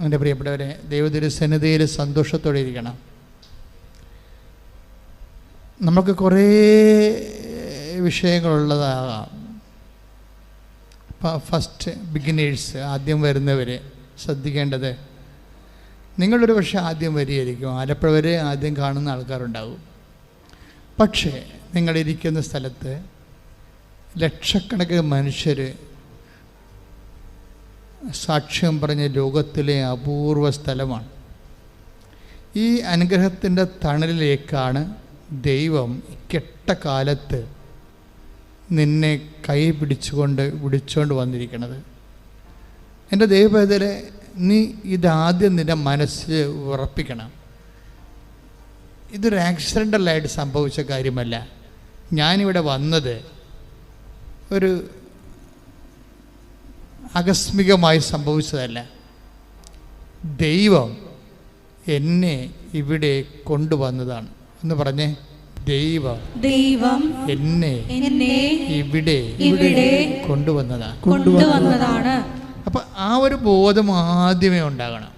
എൻ്റെ പ്രിയപ്പെട്ടവരെ, ദൈവത്തിരുസന്നിധിയിൽ സന്തോഷത്തോടെ ഇരിക്കണം. നമുക്ക് കുറേ വിഷയങ്ങളുള്ളതാകാം. ഫസ്റ്റ് ബിഗിനേഴ്സ്, ആദ്യം വരുന്നവർ ശ്രദ്ധിക്കേണ്ടത്, നിങ്ങളൊരു പക്ഷേ ആദ്യം വരികയായിരിക്കും, ആലപ്പുഴ വരെ ആദ്യം കാണുന്ന ആൾക്കാരുണ്ടാകും. പക്ഷേ നിങ്ങളിരിക്കുന്ന സ്ഥലത്ത് ലക്ഷക്കണക്കിന് മനുഷ്യർ സാക്ഷ്യം പറഞ്ഞ ലോകത്തിലെ അപൂർവ സ്ഥലമാണ്. ഈ അനുഗ്രഹത്തിൻ്റെ തണലിലേക്കാണ് ദൈവം കെട്ട കാലത്ത് നിന്നെ കൈ വിളിച്ചുകൊണ്ട് വന്നിരിക്കുന്നത്. എൻ്റെ ദൈവവേദനെ, നീ ഇതാദ്യം നിൻ്റെ മനസ്സിൽ ഉറപ്പിക്കണം. ഇതൊരു ആക്സിഡൻ്റലായിട്ട് സംഭവിച്ച കാര്യമല്ല. ഞാനിവിടെ വന്നത് ഒരു ആകസ്മികമായി സംഭവിച്ചതല്ല. ദൈവം എന്നെ ഇവിടെ കൊണ്ടുവന്നതാണ് എന്ന് പറഞ്ഞേ. ദൈവം എന്നെ ഇവിടെ കൊണ്ടുവന്നതാണ്. അപ്പം ആ ഒരു ബോധം ആദ്യമേ ഉണ്ടാകണം.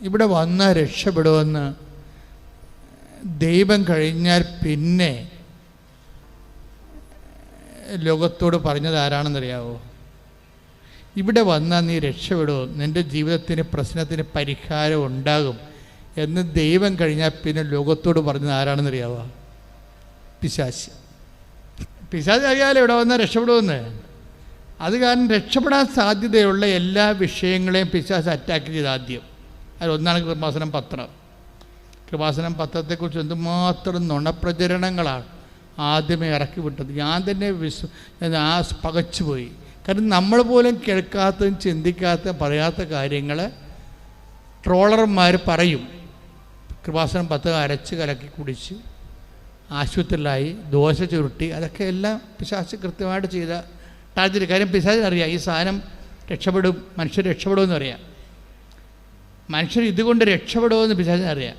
ഇവിടെ വന്നാൽ രക്ഷപ്പെടുമെന്ന് ദൈവം കഴിഞ്ഞാൽ പിന്നെ ലോകത്തോട് പറഞ്ഞത് ആരാണെന്നറിയാവോ? ഇവിടെ വന്നാൽ നീ രക്ഷപ്പെടുമോ, നിൻ്റെ ജീവിതത്തിന് പ്രശ്നത്തിന് പരിഹാരം ഉണ്ടാകും എന്ന് ദൈവം കഴിഞ്ഞാൽ പിന്നെ ലോകത്തോട് പറഞ്ഞത് ആരാണെന്നറിയാവോ? പിശാച്. പിശാച് അറിയാലോ ഇവിടെ വന്നാൽ രക്ഷപ്പെടുമെന്ന്. അത് കാരണം രക്ഷപ്പെടാൻ സാധ്യതയുള്ള എല്ലാ വിഷയങ്ങളെയും പിശാച് അറ്റാക്ക് ചെയ്ത് ആദ്യം. അതിലൊന്നാണ് കൃപാസനം പത്രം. കൃപാസനം പത്രത്തെക്കുറിച്ച് എന്തുമാത്രം നുണപ്രചരണങ്ങളാണ് ആദ്യമേ ഇറക്കി വിട്ടത്. ഞാൻ തന്നെ പകച്ചുപോയി. കാരണം നമ്മൾ പോലും കേൾക്കാത്തതും ചിന്തിക്കാത്തതും പറയാത്ത കാര്യങ്ങൾ ട്രോളർമാർ പറയും. കൃപാസനം പത്രം അരച്ച് കലക്കി കുടിച്ച് ആശുപത്രിയിലായി, ദോശ ചുരുട്ടി, അതൊക്കെ എല്ലാം പിശാച് കൃത്യമായിട്ട് ചെയ്ത ടാർജറ്റ്. കാര്യം പിശാചിനറിയാം ഈ സാധനം രക്ഷപ്പെടും, മനുഷ്യർ രക്ഷപ്പെടുമെന്ന് അറിയാം. മനുഷ്യർ ഇതുകൊണ്ട് രക്ഷപ്പെടുമെന്ന് പിശാചിനറിയാം.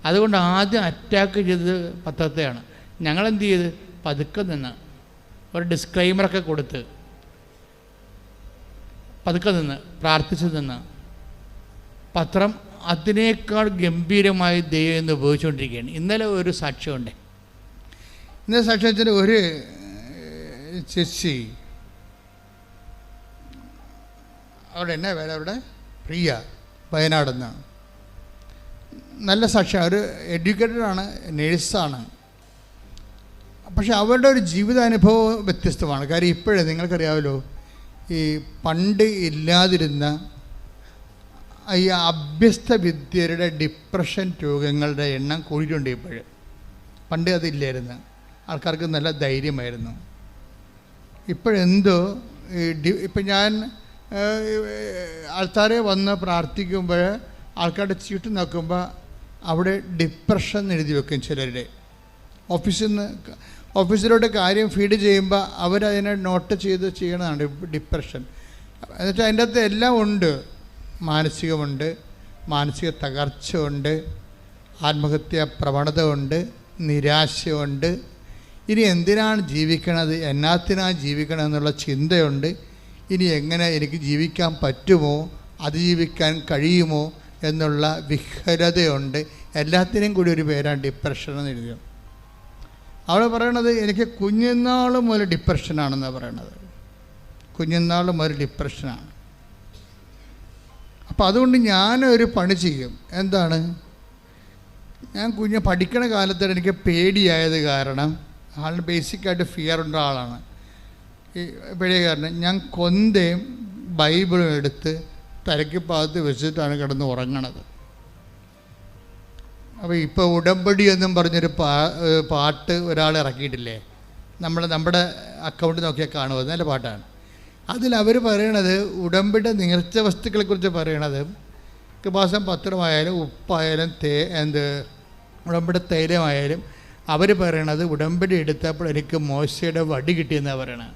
അതുകൊണ്ട് ആദ്യം അറ്റാക്ക് ചെയ്തത് പത്രത്തെയാണ്. ഞങ്ങളെന്ത് ചെയ്ത് പതുക്കെ നിന്ന് ഒരു ഡിസ്ക്ലൈമറൊക്കെ കൊടുത്ത് പതുക്കെ നിന്ന് പ്രാർത്ഥിച്ചു നിന്ന് പത്രം അതിനേക്കാൾ ഗംഭീരമായി ദൈവം എന്ന് ഉപയോഗിച്ചുകൊണ്ടിരിക്കുകയാണ്. ഇന്നലെ ഒരു സാക്ഷ്യമുണ്ട്. ഇന്നലെ സാക്ഷ്യം വെച്ചാൽ ഒരു ചേച്ചി, അവിടെ എന്നാ വേറെ അവിടെ പ്രിയ, വയനാടെന്ന്, നല്ല സാക്ഷ്യം. ഒരു എഡ്യൂക്കേറ്റഡാണ്, നേഴ്സാണ്. പക്ഷെ അവരുടെ ഒരു ജീവിതാനുഭവം വ്യത്യസ്തമാണ്. കാര്യം ഇപ്പോഴേ നിങ്ങൾക്കറിയാമല്ലോ, ഈ പണ്ട് ഇല്ലാതിരുന്ന ഈ അഭ്യസ്ത വിദ്യരുടെ ഡിപ്രഷൻ രോഗങ്ങളുടെ എണ്ണം കൂടിയിട്ടുണ്ട് ഇപ്പോഴ്. പണ്ട് അതില്ലായിരുന്നു, ആൾക്കാർക്ക് നല്ല ധൈര്യമായിരുന്നു. ഇപ്പോഴെന്തോ ഇപ്പം ഞാൻ ആൾക്കാരെ വന്ന് പ്രാർത്ഥിക്കുമ്പോൾ ആൾക്കാരുടെ ചീട്ട് നോക്കുമ്പോൾ അവിടെ ഡിപ്രഷൻ എഴുതി വെക്കും. ചിലരുടെ ഓഫീസിലോട്ട് കാര്യം ഫീഡ് ചെയ്യുമ്പോൾ അവരതിനെ നോട്ട് ചെയ്ത് ചെയ്യണതാണ് ഡിപ്രഷൻ. എന്നുവെച്ചാൽ അതിൻ്റെ അകത്ത് എല്ലാം ഉണ്ട്. മാനസികമുണ്ട്, മാനസിക തകർച്ച ഉണ്ട്, ആത്മഹത്യാ പ്രവണത ഉണ്ട്, നിരാശയുണ്ട്. ഇനി എന്തിനാണ് ജീവിക്കണത്, എന്നാത്തിനാണ് ജീവിക്കണമെന്നുള്ള ചിന്തയുണ്ട്. ഇനി എങ്ങനെ എനിക്ക് ജീവിക്കാൻ പറ്റുമോ, അതിജീവിക്കാൻ കഴിയുമോ എന്നുള്ള വിഹ്വലതയുണ്ട്. എല്ലാത്തിനും കൂടി ഒരു പേരാണ് ഡിപ്രഷൻ എന്ന് എഴുതിയത്. അവൾ പറയണത് എനിക്ക് കുഞ്ഞുനാൾ മുതൽ ഡിപ്രഷനാണെന്നാണ് പറയണത്. കുഞ്ഞുനാൾ മുതൽ ഡിപ്രഷനാണ്. അപ്പോൾ അതുകൊണ്ട് ഞാനൊരു പണി ചെയ്യും. എന്താണ്, ഞാൻ പഠിക്കണ കാലത്ത് എനിക്ക് പേടിയായത് കാരണം, ആളിന് ബേസിക്കായിട്ട് ഫിയർ ഉള്ള ആളാണ്. ഈ പേടിയ കാരണം ഞാൻ കൊന്തയും ബൈബിളും എടുത്ത് തലയ്ക്ക് ഭാഗത്ത് വെച്ചിട്ടാണ് കിടന്ന് ഉറങ്ങണത്. അപ്പോൾ ഇപ്പോൾ ഉടമ്പടി എന്നും പറഞ്ഞൊരു പാട്ട് ഒരാൾ ഇറക്കിയിട്ടില്ലേ, നമ്മുടെ അക്കൗണ്ട് നോക്കിയാൽ കാണുമോ, നല്ല പാട്ടാണ്. അതിലവർ പറയണത് ഉടമ്പടി നേർച്ച വസ്തുക്കളെക്കുറിച്ച് പറയണത്, കൃപാസനം പത്രമായാലും ഉപ്പായാലും ഉടമ്പടി തൈലമായാലും അവർ പറയണത് ഉടമ്പടി എടുത്തപ്പോൾ എനിക്ക് മോശയുടെ വടി കിട്ടിയെന്നാണ് പറയണത്.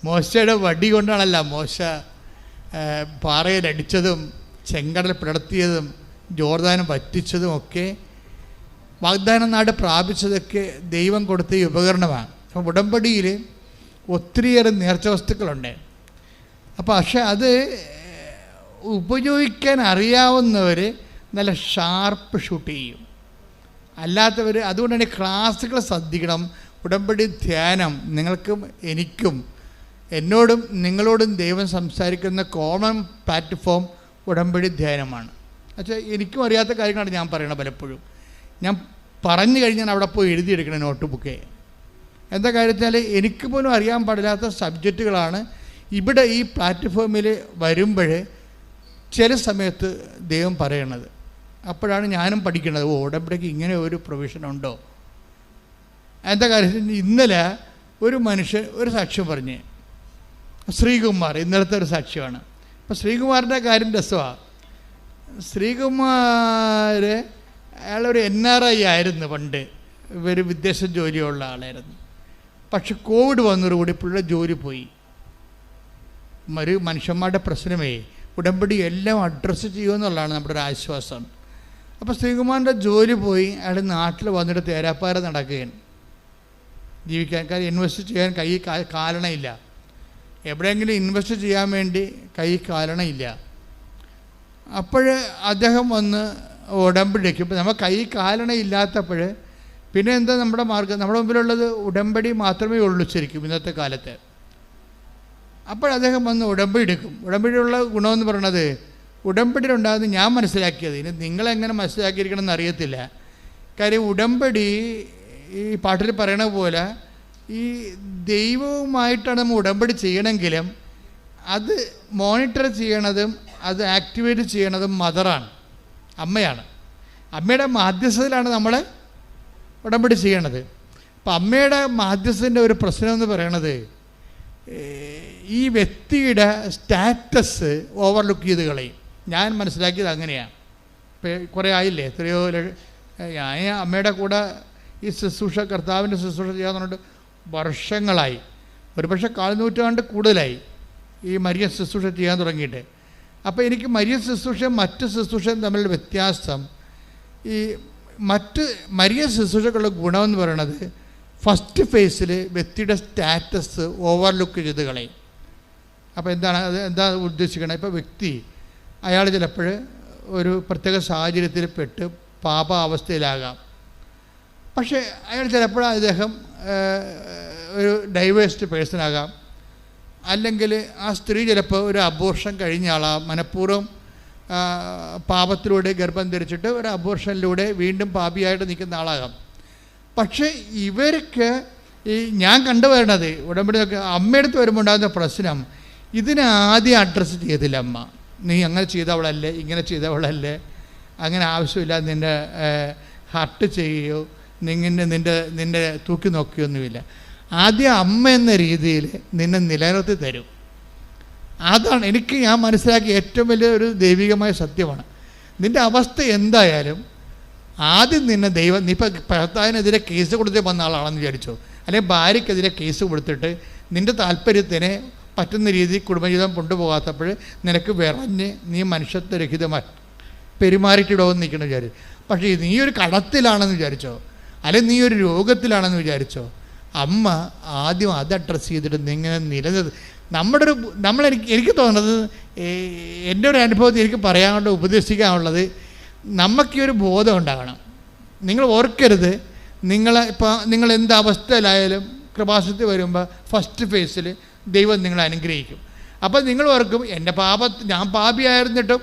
മോശയുടെ വടി കൊണ്ടാണല്ല മോശ പാറയിലടിച്ചതും ചെങ്കടൽ പിളർത്തിയതും ജോർദാനം വറ്റിച്ചതും ഒക്കെ വാഗ്ദാന നാട് പ്രാപിച്ചതൊക്കെ ദൈവം കൊടുത്ത ഈ ഉപകരണമാണ്. അപ്പോൾ ഉടമ്പടിയിൽ ഒത്തിരിയേറെ നേർച്ച വസ്തുക്കളുണ്ട്. അപ്പോൾ പക്ഷെ അത് ഉപയോഗിക്കാൻ അറിയാവുന്നവർ നല്ല ഷാർപ്പ് ഷൂട്ട് ചെയ്യും. അല്ലാത്തവർ, അതുകൊണ്ടാണ് ക്ലാസ്സുകൾ ശ്രദ്ധിക്കണം. ഉടമ്പടി ധ്യാനം നിങ്ങൾക്കും എനിക്കും, എന്നോടും നിങ്ങളോടും ദൈവം സംസാരിക്കുന്ന കോമൺ പ്ലാറ്റ്ഫോം ഉടമ്പടി ധ്യാനമാണ്. പക്ഷേ എനിക്കും അറിയാത്ത കാര്യങ്ങളാണ് ഞാൻ പറയണത്. പലപ്പോഴും ഞാൻ പറഞ്ഞു കഴിഞ്ഞാൽ അവിടെ പോയി എഴുതിയെടുക്കണം നോട്ട് ബുക്കേ. എന്താ കാര്യത്താൽ എനിക്ക് പോലും അറിയാൻ പാടില്ലാത്ത സബ്ജക്റ്റുകളാണ് ഇവിടെ ഈ പ്ലാറ്റ്ഫോമിൽ വരുമ്പോൾ ചില സമയത്ത് ദൈവം പറയണത്. അപ്പോഴാണ് ഞാനും പഠിക്കുന്നത്, ഉടമ്പടിക്ക് ഇങ്ങനെ ഒരു പ്രൊവിഷൻ ഉണ്ടോ. എന്താ കാര്യം, ഇന്നലെ ഒരു മനുഷ്യൻ ഒരു സാക്ഷ്യം പറഞ്ഞ്, ശ്രീകുമാർ, ഇന്നലത്തെ ഒരു സാക്ഷ്യമാണ്. അപ്പോൾ ശ്രീകുമാറിൻ്റെ കാര്യം രസമാണ്. ശ്രീകുമാർ അയാളൊരു NRI ആയിരുന്നു പണ്ട്, ഇവർ വിദേശ ജോലിയുള്ള ആളായിരുന്നു. പക്ഷെ കോവിഡ് വന്നതോടുകൂടി പുള്ളിയുടെ ജോലി പോയി. ഒരു മനുഷ്യന്മാരുടെ പ്രശ്നമേ ഉടമ്പടി എല്ലാം അഡ്രസ്സ് ചെയ്യുമെന്നുള്ളതാണ് നമ്മുടെ ഒരു ആശ്വാസം. അപ്പോൾ ശ്രീകുമാറിൻ്റെ ജോലി പോയി. അയാൾ നാട്ടിൽ വന്നിട്ട് തേരാപ്പാര നടക്കുകയാണ് ജീവിക്കാൻ. കാര്യം ഇൻവെസ്റ്റ് ചെയ്യാൻ കൈ കാലണയില്ല. എവിടെയെങ്കിലും ഇൻവെസ്റ്റ് ചെയ്യാൻ വേണ്ടി കൈ കാലണയില്ല. അപ്പോൾ അദ്ദേഹം വന്ന് ഉടമ്പടിക്ക്, ഇപ്പോൾ നമ്മൾ കൈ കാലണയില്ലാത്തപ്പോൾ പിന്നെ എന്താ നമ്മുടെ മാർഗം? നമ്മുടെ മുമ്പിലുള്ളത് ഉടമ്പടി മാത്രമേ ഉള്ളൂ ശരിക്കും ഇന്നത്തെ കാലത്ത്. അപ്പോൾ അദ്ദേഹം വന്ന് ഉടമ്പടി എടുക്കും. ഉടമ്പടിയുള്ള ഗുണമെന്ന് പറയണത്, ഉടമ്പടിയിലുണ്ടാകുന്ന ഞാൻ മനസ്സിലാക്കിയത്, ഇനി നിങ്ങളെങ്ങനെ മനസ്സിലാക്കിയിരിക്കണം എന്നറിയത്തില്ല. കാര്യം ഉടമ്പടി ഈ പാട്ടിൽ പറയണ പോലെ ഈ ദൈവവുമായിട്ടാണ് നമ്മൾ ഉടമ്പടി ചെയ്യണമെങ്കിലും അത് മോണിറ്റർ ചെയ്യണതും അത് ആക്ടിവേറ്റ് ചെയ്യണതും മദറാണ്, അമ്മയാണ്. അമ്മയുടെ മാധ്യസ്ഥതയിലാണ് നമ്മൾ ഉടമ്പടി ചെയ്യണത്. അപ്പം അമ്മയുടെ മാധ്യസ്ഥൻ്റെ ഒരു പ്രശ്നം എന്ന് പറയണത്, ഈ വ്യക്തിയുടെ സ്റ്റാറ്റസ് ഓവർലുക്ക് ചെയ്ത് കളയും. ഞാൻ മനസ്സിലാക്കിയത് അങ്ങനെയാണ്. ഇപ്പം കുറേ ആയില്ലേ, എത്രയോ ഞാൻ അമ്മയുടെ കൂടെ ഈ ശുശ്രൂഷ, കർത്താവിൻ്റെ ശുശ്രൂഷ ചെയ്യാന്ന് പറഞ്ഞിട്ട് വർഷങ്ങളായി, ഒരുപക്ഷെ 4 നൂറ്റാണ്ട് കൂടുതലായി ഈ മരിയ ശുശ്രൂഷ ചെയ്യാൻ തുടങ്ങിയിട്ട്. അപ്പോൾ എനിക്ക് മരിയ ശുശ്രൂഷയും മറ്റ് ശുശ്രൂഷയും തമ്മിലുള്ള വ്യത്യാസം, ഈ മറ്റ് മരിയ ശുശ്രൂഷക്കുള്ള ഗുണമെന്ന് പറയണത് ഫസ്റ്റ് ഫേസിൽ വ്യക്തിയുടെ സ്റ്റാറ്റസ് ഓവർലുക്ക് ചെയ്ത് കളയും. അപ്പോൾ എന്താണ് അത്, എന്താ ഉദ്ദേശിക്കണം? ഇപ്പോൾ വ്യക്തി അയാൾ ചിലപ്പോൾ ഒരു പ്രത്യേക സാഹചര്യത്തിൽ പെട്ട് പാപാവസ്ഥയിലാകാം. പക്ഷേ അയാൾ ചിലപ്പോൾ അദ്ദേഹം ഒരു ഡൈവേഴ്സ്ഡ് പേഴ്സണാകാം. അല്ലെങ്കിൽ ആ സ്ത്രീ ചിലപ്പോൾ ഒരു അബോർഷൻ കഴിഞ്ഞ ആളാം, മനഃപൂർവ്വം പാപത്തിലൂടെ ഗർഭം ധരിച്ചിട്ട് ഒരു അബോർഷനിലൂടെ വീണ്ടും പാപിയായിട്ട് നിൽക്കുന്ന ആളാകാം. പക്ഷേ ഇവർക്ക് ഈ ഞാൻ കണ്ടുവരണത് ഉടമ്പടിയൊക്കെ അമ്മയെടുത്ത് വരുമ്പോൾ ഉണ്ടാകുന്ന പ്രശ്നം, ഇതിനെ ആദ്യം അഡ്രസ്സ് ചെയ്തില്ല അമ്മ. നീ അങ്ങനെ ചെയ്തവളല്ലേ, ഇങ്ങനെ ചെയ്തവളല്ലേ, അങ്ങനെ ആവശ്യമില്ല, നിൻ്റെ ഹർട്ട് ചെയ്യുകയോ നിന്നെ തൂക്കി നോക്കുകയൊന്നുമില്ല. ആദ്യം അമ്മ എന്ന രീതിയിൽ നിന്നെ നിലനിർത്തി തരും. അതാണ് എനിക്ക് ഞാൻ മനസ്സിലാക്കിയ ഏറ്റവും വലിയൊരു ദൈവികമായ സത്യമാണ്. നിൻ്റെ അവസ്ഥ എന്തായാലും ആദ്യം നിന്നെ ദൈവം, നീ ഇപ്പോൾ ഭർത്താവിനെതിരെ കേസ് കൊടുത്ത് വന്ന ആളാണെന്ന് വിചാരിച്ചോ, അല്ലെങ്കിൽ ഭാര്യയ്ക്കെതിരെ കേസ് കൊടുത്തിട്ട് നിൻ്റെ താല്പര്യത്തിന് പറ്റുന്ന രീതിയിൽ കുടുംബജീവിതം കൊണ്ടുപോകാത്തപ്പോൾ നിനക്ക് വിറഞ്ഞ് നീ മനുഷ്യത്വരഹിതമായി പെരുമാറിയിട്ടിടവെന്ന് നിൽക്കണം വിചാരിച്ചു. പക്ഷേ നീ ഒരു കടത്തിലാണെന്ന് വിചാരിച്ചോ, അല്ലെങ്കിൽ നീ ഒരു രോഗത്തിലാണെന്ന് വിചാരിച്ചോ, അമ്മ ആദ്യം അത് അഡ്രസ്സ് ചെയ്തിട്ട് നിങ്ങനെ എനിക്ക് തോന്നുന്നത്, എൻ്റെ ഒരു അനുഭവത്തിൽ എനിക്ക് പറയാനുള്ള ഉപദേശിക്കാനുള്ളത്, നമുക്കീ ഒരു ബോധം ഉണ്ടാകണം. നിങ്ങൾ ഓർക്കരുത്, നിങ്ങൾ എന്ത് അവസ്ഥയിലായാലും കൃപാസനത്തിൽ വരുമ്പോൾ ഫസ്റ്റ് ഫേസിൽ ദൈവം നിങ്ങളെ അനുഗ്രഹിക്കും. അപ്പോൾ നിങ്ങൾ ഓർക്കും, ഞാൻ പാപിയായിരുന്നിട്ടും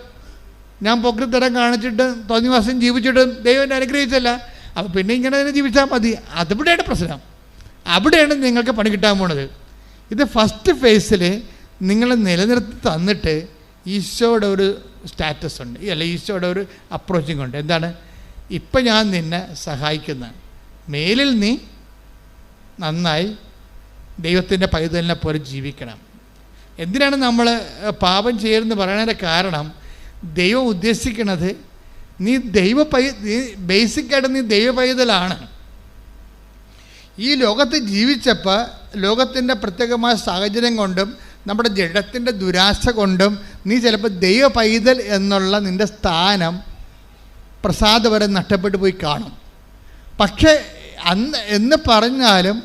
ഞാൻ പൊക്കത്തരം കാണിച്ചിട്ടും തോന്നിവാസം ജീവിച്ചിട്ടും ദൈവം എന്നെ അനുഗ്രഹിച്ചല്ല, അപ്പോൾ പിന്നെ ഇങ്ങനെ തന്നെ ജീവിച്ചാൽ മതി. അതിവിടെയാണ് പ്രശ്നം. അവിടെയാണ് നിങ്ങൾക്ക് പണി കിട്ടാൻ പോണത്. ഇത് ഫസ്റ്റ് ഫേസിൽ നിങ്ങളെ നിലനിർത്തി തന്നിട്ട് ഈശോയുടെ ഒരു സ്റ്റാറ്റസ് ഉണ്ട്, അല്ല ഈശോയുടെ ഒരു അപ്രോച്ചിങ് ഉണ്ട്. എന്താണ്? ഇപ്പം ഞാൻ നിന്നെ സഹായിക്കുന്ന, മേലിൽ നീ നന്നായി ദൈവത്തിൻ്റെ പൈതലിനെ പോലെ ജീവിക്കണം. എന്തിനാണ് നമ്മൾ പാപം ചെയ്യരുതെന്ന് പറയുന്നതിൻ്റെ കാരണം, ദൈവം ഉദ്ദേശിക്കുന്നത് നീ ബേസിക്കായിട്ട് നീ ദൈവ പൈതലാണ്. ഈ ലോകത്ത് ജീവിച്ചപ്പോൾ ലോകത്തിൻ്റെ പ്രത്യേകമായ സാഹചര്യം കൊണ്ടും നമ്മുടെ ജഡത്തിൻ്റെ ദുരാശ കൊണ്ടും നീ ചിലപ്പോൾ ദൈവ പൈതൽ എന്നുള്ള നിൻ്റെ സ്ഥാനം പ്രസാദപരം നഷ്ടപ്പെട്ടു പോയി കാണും. പക്ഷേ എന്ന് പറഞ്ഞാലും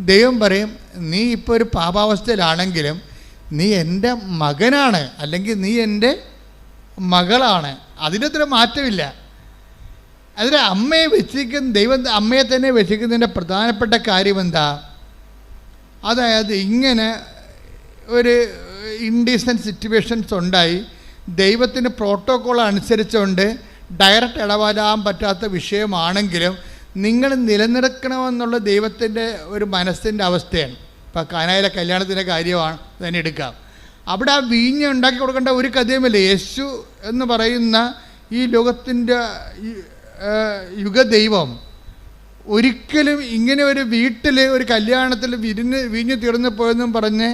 ദൈവം പറയും, നീ ഇപ്പോൾ ഒരു പാപാവസ്ഥയിലാണെങ്കിലും നീ എൻ്റെ മകനാണ്, അല്ലെങ്കിൽ നീ എൻ്റെ മകളാണ്. അതിനത്ര മാറ്റമില്ല. അതിന് അമ്മയെ വെച്ചിരിക്കുന്ന ദൈവം അമ്മയെ തന്നെ വെച്ചിരിക്കുന്നതിൻ്റെ പ്രധാനപ്പെട്ട കാര്യം എന്താ? അതായത് ഇങ്ങനെ ഒരു ഇൻഡീസൻറ്റ് സിറ്റുവേഷൻസ് ഉണ്ടായി, ദൈവത്തിന് പ്രോട്ടോക്കോൾ അനുസരിച്ചുകൊണ്ട് ഡയറക്റ്റ് ഇടപെടാൻ പറ്റാത്ത വിഷയമാണെങ്കിലും നിങ്ങൾ നിലനിർത്തണമെന്നുള്ള ദൈവത്തിൻ്റെ ഒരു മനസ്സിൻ്റെ അവസ്ഥയാണ്. ഇപ്പോൾ കാനായിലെ കല്യാണത്തിൻ്റെ കാര്യമാണ് തന്നെ എടുക്കാം. അവിടെ ആ വീഞ്ഞ് ഉണ്ടാക്കി കൊടുക്കേണ്ട ഒരു കഥയുമില്ല. യേശു എന്ന് പറയുന്ന ഈ ലോകത്തിൻ്റെ യുഗദൈവം ഒരിക്കലും ഇങ്ങനെ ഒരു വീട്ടിൽ ഒരു കല്യാണത്തിൽ വീഞ്ഞ് തീർന്നു പോയെന്നും പറഞ്ഞ്